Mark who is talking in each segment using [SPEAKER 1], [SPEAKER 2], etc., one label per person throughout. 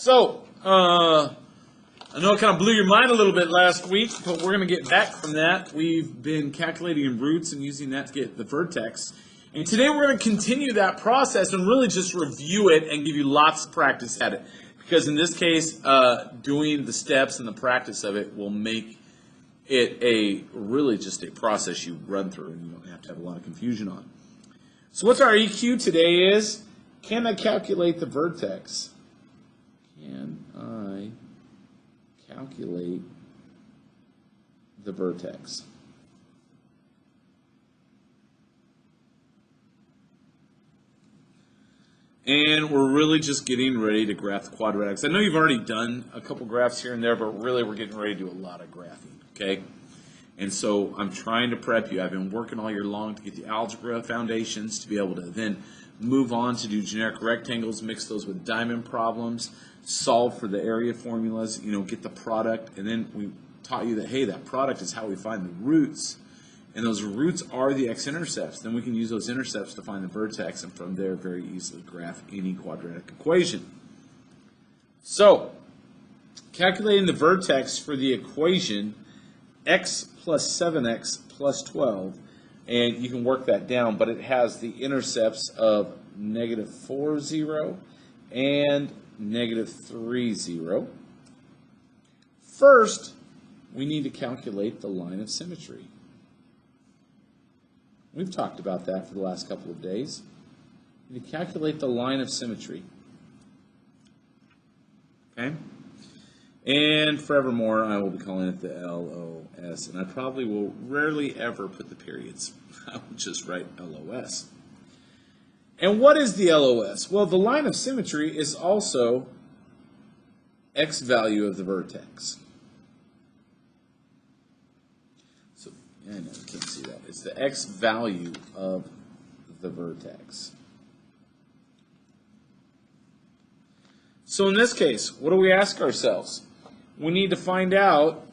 [SPEAKER 1] I know it kind of blew your mind a little bit last week, but we're going to get back from that. We've been calculating roots and using that to get the vertex. And today we're going to continue that process and really just review it and give you lots of practice at it. Because in this case, doing the steps and the practice of it will make it really just a process you run through and you don't have to have a lot of confusion on. So what's our EQ today is, can I calculate the vertex? Can I calculate the vertex? And we're really just getting ready to graph the quadratics. I know you've already done a couple graphs here and there, but really we're getting ready to do a lot of graphing, okay? And so I'm trying to prep you. I've been working all year long to get the algebra foundations to be able to then move on to do generic rectangles, mix those with diamond problems, solve for the area formulas, get the product. And then we taught you that, hey, that product is how we find the roots. And those roots are the x-intercepts. Then we can use those intercepts to find the vertex, and from there very easily graph any quadratic equation. So, calculating the vertex for the equation x plus 7x plus 12, and you can work that down, but it has the intercepts of negative 4, 0, and negative 3, 0. First, we need to calculate the line of symmetry. We've talked about that for the last couple of days. We need to calculate the line of symmetry. Okay? And forevermore, I will be calling it the LOS. And I probably will rarely ever put the periods. I will just write LOS. And what is the LOS? Well, the line of symmetry is also x value of the vertex. So, I know you can't see that. It's the x value of the vertex. So in this case, what do we ask ourselves? We need to find out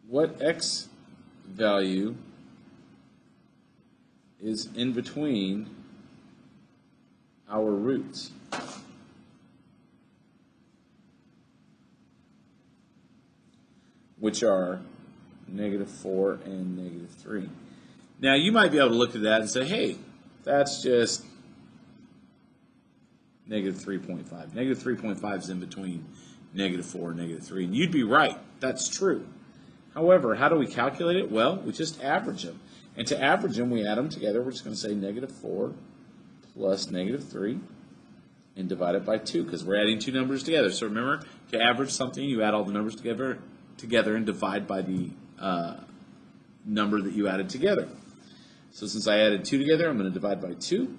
[SPEAKER 1] what x value is in between our roots. Which are negative 4 and negative 3. Now, you might be able to look at that and say, hey, that's just negative 3.5. Negative 3.5 is in between negative 4 and negative 3. And you'd be right. That's true. However, how do we calculate it? Well, we just average them. And to average them, we add them together. We're just going to say negative 4 plus negative 3 and divide it by 2 because we're adding two numbers together. So remember, to average something, you add all the numbers together and divide by the number that you added together. So since I added 2 together, I'm going to divide by 2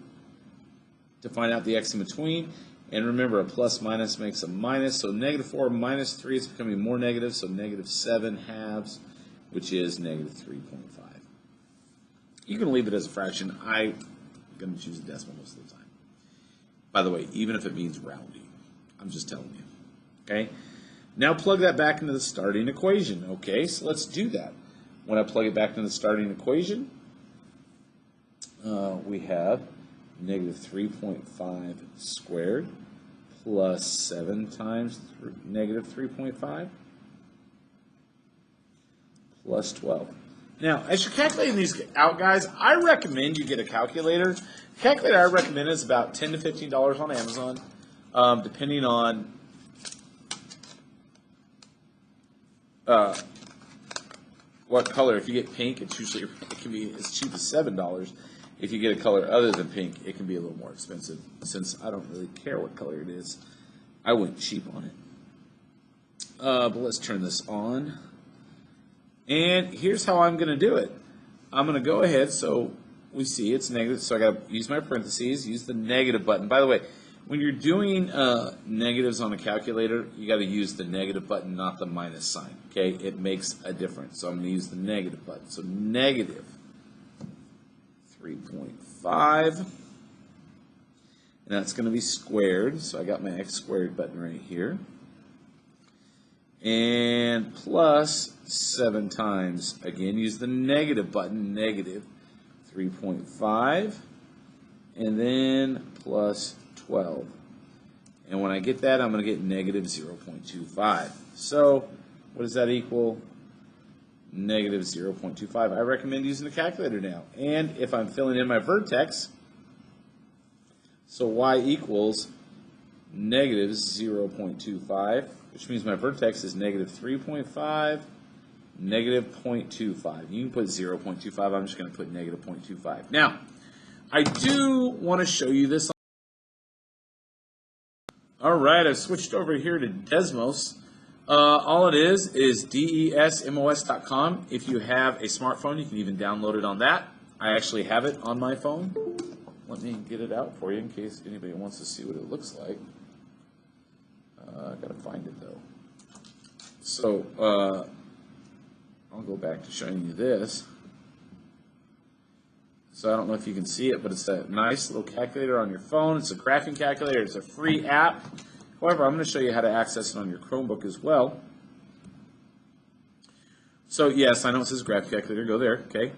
[SPEAKER 1] to find out the x in between. And remember, a plus minus makes a minus. So negative 4 minus 3 is becoming more negative. So negative 7 halves, which is negative 3.5. You can leave it as a fraction. I'm going to choose a decimal most of the time. By the way, even if it means rounding. I'm just telling you. Okay? Now plug that back into the starting equation. Okay, so let's do that. When I plug it back into the starting equation, we have negative 3.5 squared plus 7 times negative 3.5 plus 12. Now, as you're calculating these out, guys, I recommend you get a calculator. The calculator I recommend is about $10 to $15 on Amazon, depending on what color. If you get pink, it can be as cheap as $7. If you get a color other than pink, it can be a little more expensive. Since I don't really care what color it is, I went cheap on it. But let's turn this on. And here's how I'm going to do it. I'm going to go ahead, so we see it's negative, so I got to use my parentheses, use the negative button. By the way, when you're doing negatives on a calculator, you got to use the negative button, not the minus sign. Okay, it makes a difference. So I'm going to use the negative button. So negative 3.5, and that's going to be squared. So I got my x squared button right here. And plus 7 times, again, use the negative button, negative 3.5, and then plus 12. And when I get that, I'm going to get negative 0.25. So what does that equal? Negative 0.25. I recommend using the calculator now. And if I'm filling in my vertex, so y equals negative 0.25, which means my vertex is negative 3.5, negative 0.25. You can put 0.25. I'm just going to put negative 0.25. Now, I do want to show you this. All right, I've switched over here to Desmos. All it is desmos.com. If you have a smartphone, you can even download it on that. I actually have it on my phone. Let me get it out for you in case anybody wants to see what it looks like. I gotta find it though. So I'll go back to showing you this. So I don't know if you can see it, but it's a nice little calculator on your phone. It's a graphing calculator. It's a free app. However, I'm going to show you how to access it on your Chromebook as well. So yes, I know it says graph calculator. Go there, okay.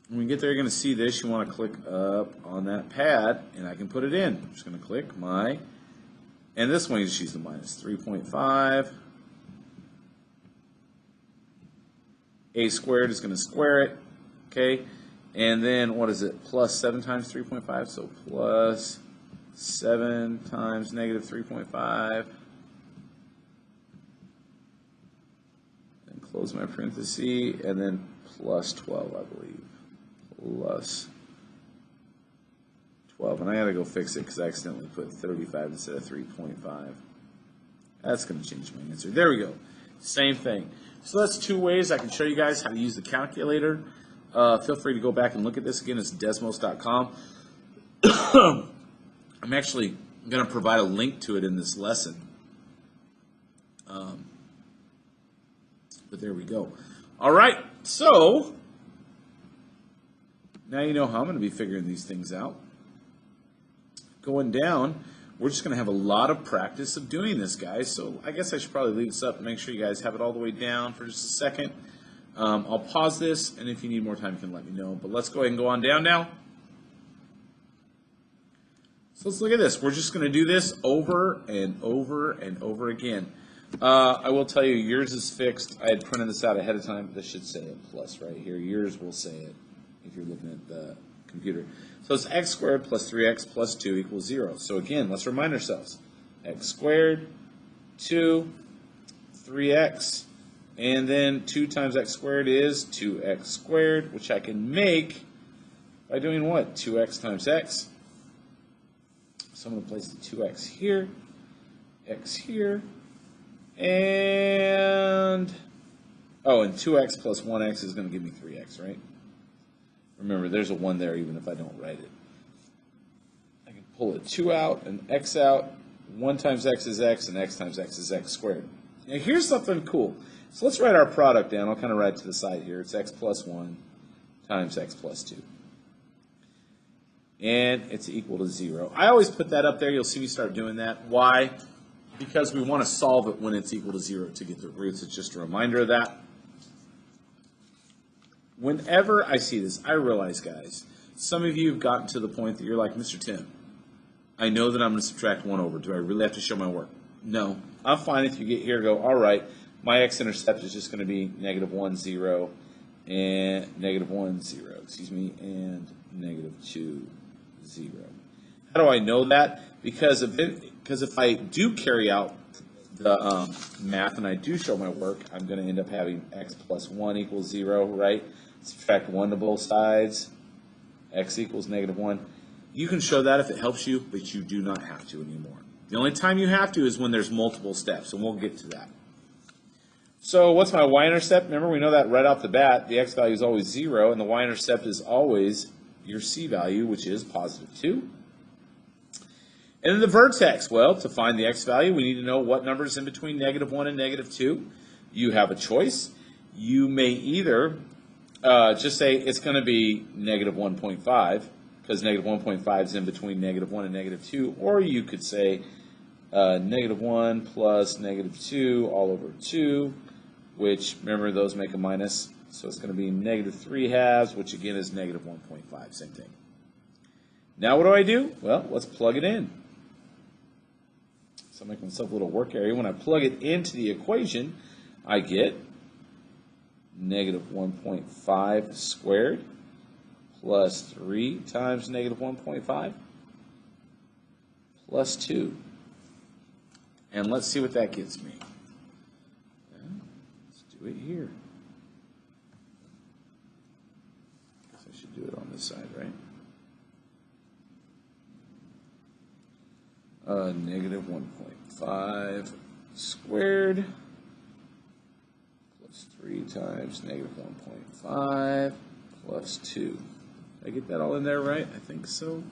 [SPEAKER 1] When we get there, you're going to see this. You want to click up on that pad, and I can put it in. I'm just going to click my, and this one you just use the minus 3.5. A squared is going to square it, okay? And then what is it? Plus 7 times 3.5, so plus 7 times negative 3.5. And close my parenthesis, and then plus 12, I believe. Plus 12. And I got to go fix it because I accidentally put 35 instead of 3.5. That's going to change my answer. There we go. Same thing. So that's two ways I can show you guys how to use the calculator. Feel free to go back and look at this again. It's desmos.com. I'm actually going to provide a link to it in this lesson. But there we go. All right. So now you know how I'm going to be figuring these things out. Going down, we're just going to have a lot of practice of doing this, guys. So I guess I should probably leave this up and make sure you guys have it all the way down for just a second. I'll pause this, and if you need more time, you can let me know. But let's go ahead and go on down now. So let's look at this. We're just going to do this over and over and over again. I will tell you, yours is fixed. I had printed this out ahead of time. This should say a plus right here. Yours will say it if you're looking at the computer. So it's x squared plus 3x plus 2 equals 0. So again, let's remind ourselves. X squared, 2, 3x, and then 2 times x squared is 2x squared, which I can make by doing what? 2x times x. So I'm going to place the 2x here, x here, and 2x plus 1x is going to give me 3x, right? Remember, there's a 1 there even if I don't write it. I can pull a 2 out, an x out. 1 times x is x, and x times x is x squared. Now here's something cool. So let's write our product down. I'll kind of write it to the side here. It's x plus 1 times x plus 2. And it's equal to 0. I always put that up there. You'll see me start doing that. Why? Because we want to solve it when it's equal to 0 to get the roots. It's just a reminder of that. Whenever I see this, I realize, guys, some of you have gotten to the point that you're like, Mr. Tim, I know that I'm going to subtract 1 over. Do I really have to show my work? No. I'm fine if you get here and go, all right, my x-intercept is just going to be negative 1, 0, and negative 1, 0, and negative 2, 0. How do I know that? Because if I do carry out the math and I do show my work, I'm going to end up having x plus 1 equals 0, right? Subtract 1 to both sides, x equals negative 1. You can show that if it helps you, but you do not have to anymore. The only time you have to is when there's multiple steps, and we'll get to that. So what's my y-intercept? Remember, we know that right off the bat. The x value is always 0, and the y-intercept is always your c value, which is positive 2. And then the vertex. Well, to find the x value, we need to know what number is in between negative 1 and negative 2. You have a choice. You may either just say it's going to be negative 1.5, because negative 1.5 is in between negative 1 and negative 2, or you could say negative 1 plus negative 2 all over 2, which, remember, those make a minus. So it's going to be negative 3 halves, which again is negative 1.5, same thing. Now what do I do? Well, let's plug it in. So I'm making myself a little work area. When I plug it into the equation, I get negative 1.5 squared plus 3 times negative 1.5 plus 2. And let's see what that gets me. Let's do it here. I guess I should do it on this side, right? Negative 1.5 squared plus 3 times negative 1.5 plus 2. Did I get that all in there right? I think so.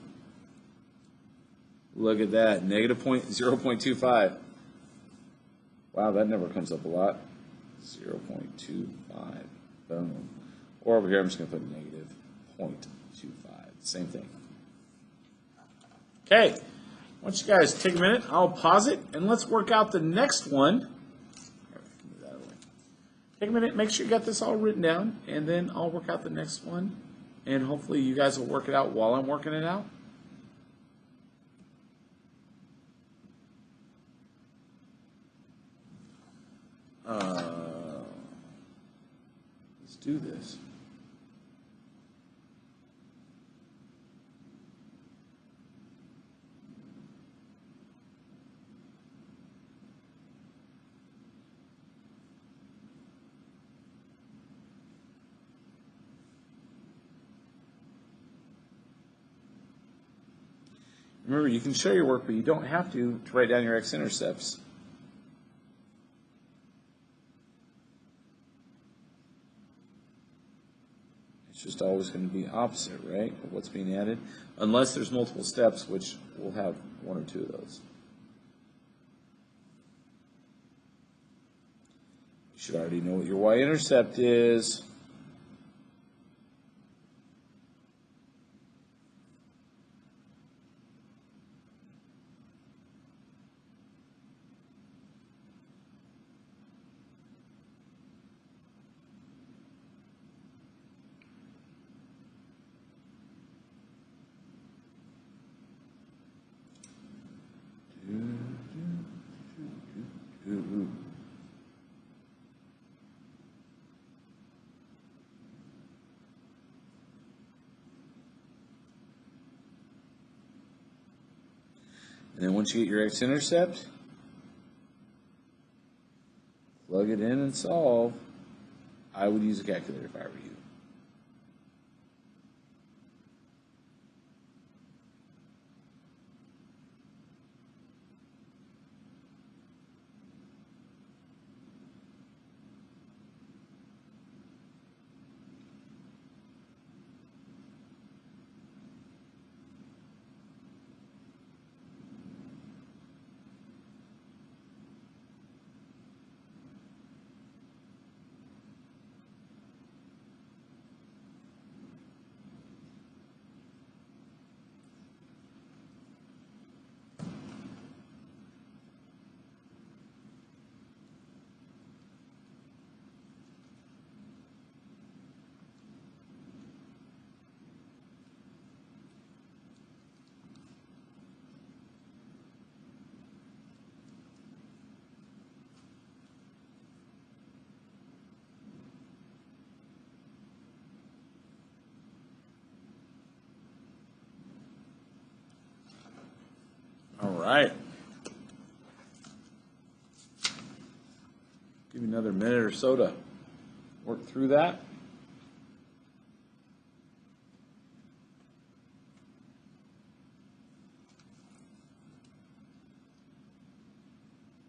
[SPEAKER 1] Look at that, negative 0.25. Wow, that never comes up a lot. 0.25. Boom. Or over here, I'm just going to put negative 0.25. Same thing. Okay. Why don't you guys take a minute? I'll pause it, and let's work out the next one. Take a minute, make sure you got this all written down, and then I'll work out the next one. And hopefully you guys will work it out while I'm working it out. Let's do this. Remember, you can show your work, but you don't have to write down your x-intercepts. It's just always going to be opposite, right, of what's being added, unless there's multiple steps, which we'll have one or two of those. You should already know what your y-intercept is. And then once you get your x-intercept, plug it in and solve. I would use a calculator if I were you. All right. Give me another minute or so to work through that.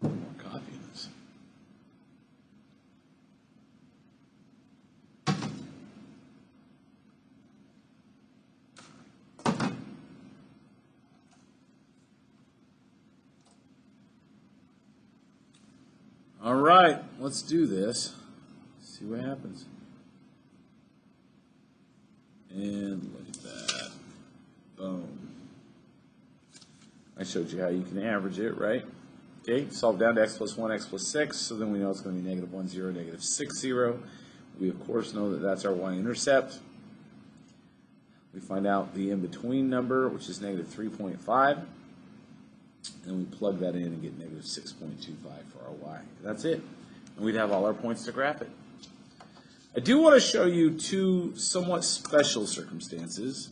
[SPEAKER 1] More coffee in this. All right, let's do this. See what happens. And look at that. Boom. I showed you how you can average it, right? Okay, solve down to x plus 1, x plus 6. So then we know it's going to be negative 1, 0, negative 6, 0. We, of course, know that that's our y-intercept. We find out the in-between number, which is negative 3.5. And we plug that in and get negative 6.25 for our y. That's it. And we'd have all our points to graph it. I do want to show you two somewhat special circumstances,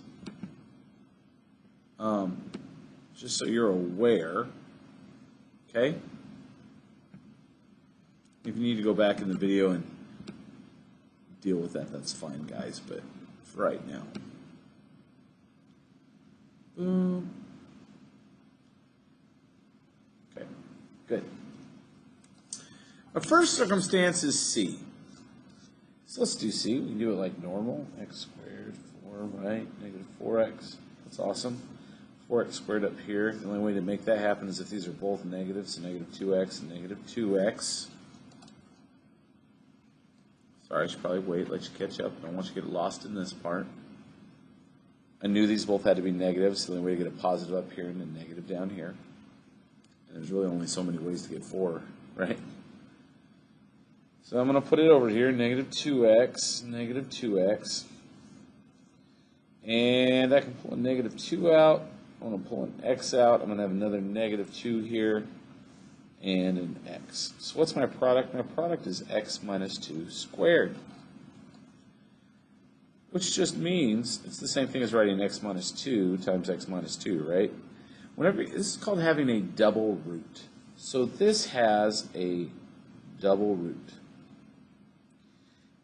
[SPEAKER 1] just so you're aware. Okay? If you need to go back in the video and deal with that, that's fine, guys, but for right now. Boom. Okay, good. Our first circumstance is C. So let's do C. We can do it like normal. X squared, 4, right? Negative 4x. That's awesome. 4x squared up here. The only way to make that happen is if these are both negative, so negative 2x and negative 2x. Sorry, I should probably wait, let you catch up. I don't want you to get lost in this part. I knew these both had to be negative, so the only way to get a positive up here and a negative down here. And there's really only so many ways to get 4, right? So I'm going to put it over here, negative 2x, negative 2x. And I can pull a negative 2 out. I'm going to pull an x out. I'm going to have another negative 2 here and an x. So what's my product? My product is x minus 2 squared. Which just means it's the same thing as writing x minus 2 times x minus 2, right? This is called having a double root. So this has a double root.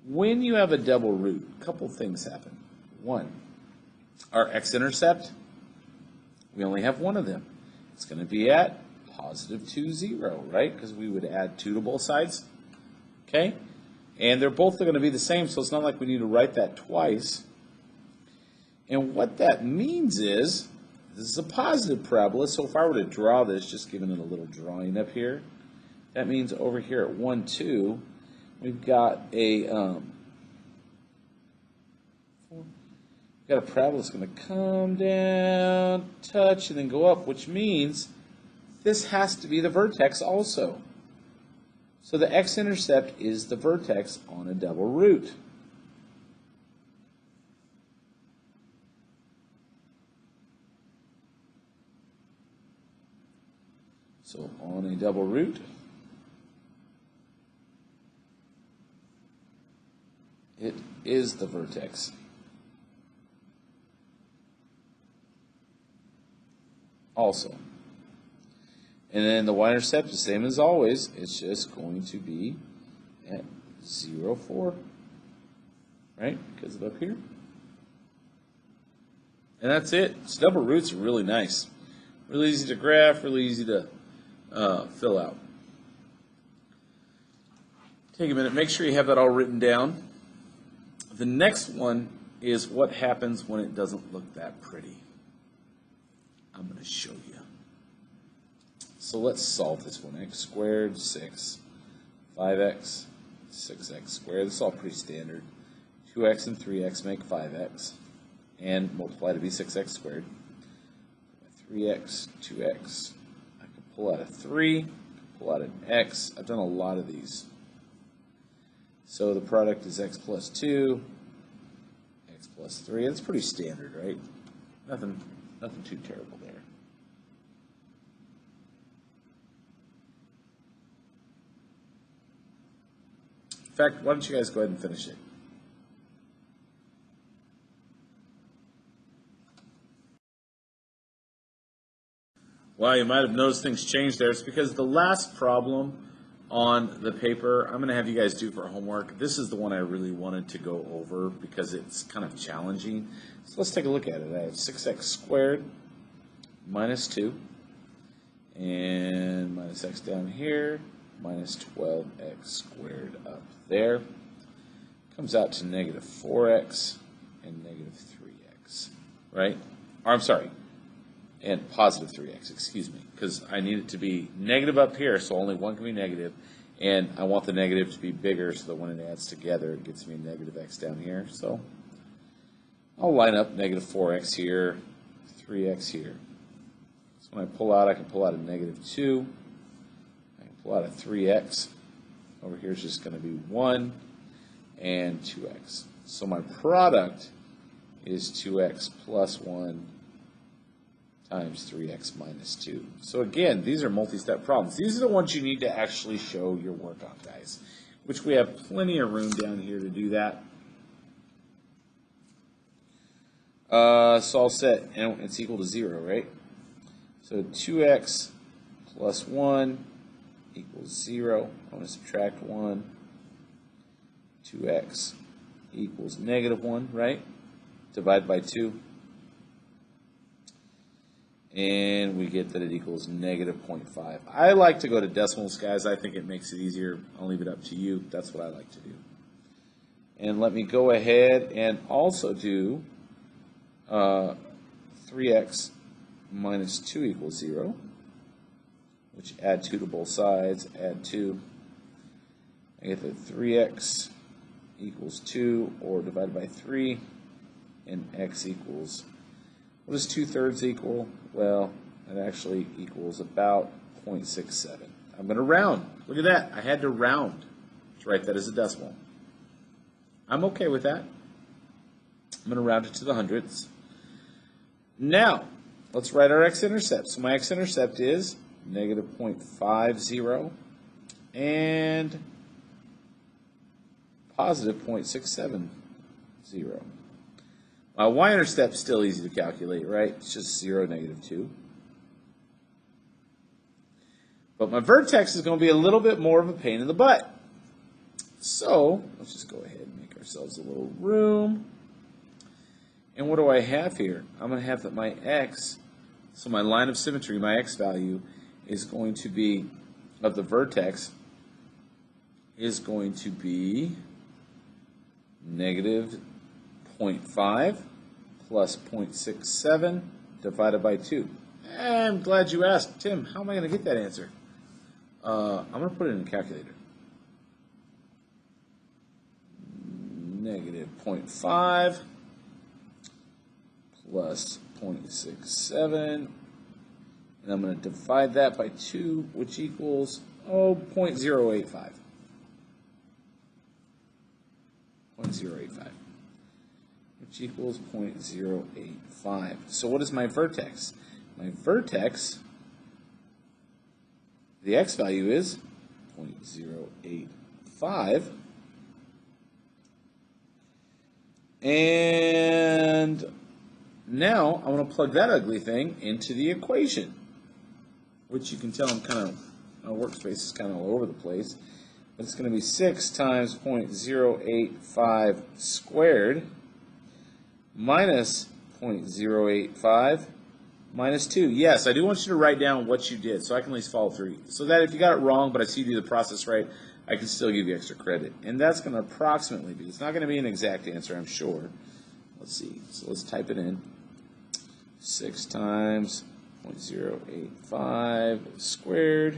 [SPEAKER 1] When you have a double root, a couple things happen. One, our x-intercept, we only have one of them. It's going to be at positive 2, 0, right? Because we would add 2 to both sides. Okay? And they're both going to be the same, so it's not like we need to write that twice. And what that means is, this is a positive parabola, so if I were to draw this, just giving it a little drawing up here, that means over here at 1, 2, we've got a parabola that's going to come down, touch, and then go up, which means this has to be the vertex also. So the x-intercept is the vertex on a double root. So on a double root, it is the vertex. Also. And then the y-intercept, the same as always, it's just going to be at 0, 4, right? Because of up here. And that's it. So double roots are really nice. Really easy to graph, really easy to fill out. Take a minute, make sure you have that all written down. The next one is what happens when it doesn't look that pretty. I'm going to show you. So let's solve this one. X squared, 6, 5x, 6x squared. This is all pretty standard. 2x and 3x make 5x. And multiply to be 6x squared. 3x, 2x. I can pull out a 3, pull out an x. I've done a lot of these. So the product is x plus 2, x plus 3. That's pretty standard, right? Nothing too terrible there. In fact, why don't you guys go ahead and finish it? Well, you might have noticed things changed there. It's because the last problem on the paper, I'm going to have you guys do for homework. This is the one I really wanted to go over because it's kind of challenging. So let's take a look at it. I have 6x squared minus 2 and minus x down here minus 12x squared up there. Comes out to negative 4x and negative 3x, right? Or I'm sorry, and positive 3x, excuse me, because I need it to be negative up here, so only one can be negative, and I want the negative to be bigger so that when it adds together, it gets me a negative x down here. So I'll line up negative 4x here, 3x here. So when I pull out, I can pull out a negative 2. I can pull out a 3x. Over here is just going to be 1. and 2x. So my product is 2x plus 1 times 3x minus 2. So again, these are multi-step problems. These are the ones you need to actually show your work on, guys, which we have plenty of room down here to do that. So all set, and it's equal to 0, right? So 2x plus 1 equals 0. I'm going to subtract 1. 2x equals negative 1, right? Divide by 2. And we get that it equals negative 0.5. I like to go to decimals, guys. I think it makes it easier. I'll leave it up to you. That's what I like to do. And let me go ahead and also do 3x minus 2 equals 0, which add 2 to both sides, add 2. I get that 3x equals 2, or divided by 3, and x equals, what does 2/3 equal? Well, it actually equals about 0.67. I'm going to round. Look at that. I had to round to write that as a decimal. I'm okay with that. I'm going to round it to the hundredths. Now, let's write our x-intercept. So my x-intercept is negative 0.50 and positive 0.670. My y-intercept is still easy to calculate, right? It's just 0, negative 2. But my vertex is going to be a little bit more of a pain in the butt. So let's just go ahead and make ourselves a little room. And what do I have here? I'm going to have that my x, so my line of symmetry, my x value, is going to be, of the vertex, is going to be negative 0.5 plus 0.67 divided by 2. I'm glad you asked. Tim, how am I going to get that answer? I'm going to put it in a calculator. Negative 0.5 plus 0.67, and I'm going to divide that by 2, which equals, 0.085. 0.085, which equals 0.085. So what is my vertex? My vertex, the x value is 0.085, and now I want to plug that ugly thing into the equation, which you can tell I'm kind of, my workspace is kind of all over the place. But it's going to be 6 times 0.085 squared minus 0.085 minus 2. Yes, I do want you to write down what you did so I can at least follow through. So that if you got it wrong, but I see you do the process right, I can still give you extra credit. And that's going to approximately be, it's not going to be an exact answer, I'm sure. Let's see. So let's type it in. 6 times 0.085 squared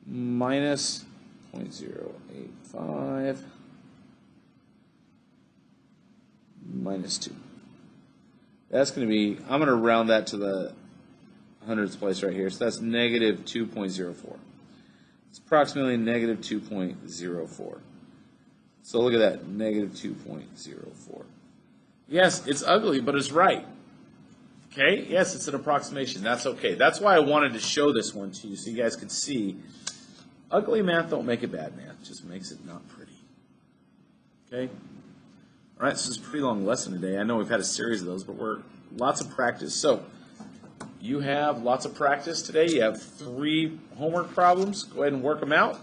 [SPEAKER 1] minus 0.085 minus 2. That's going to be, I'm going to round that to the hundredths place right here. So that's negative 2.04. It's approximately negative 2.04. So look at that, negative 2.04. Yes, it's ugly, but it's right. Okay? Yes, it's an approximation. That's okay. That's why I wanted to show this one to you so you guys could see. Ugly math don't make it bad math. It just makes it not pretty. Okay? All right, so this is a pretty long lesson today. I know we've had a series of those, but we're lots of practice. So you have lots of practice today. You have 3 homework problems. Go ahead and work them out.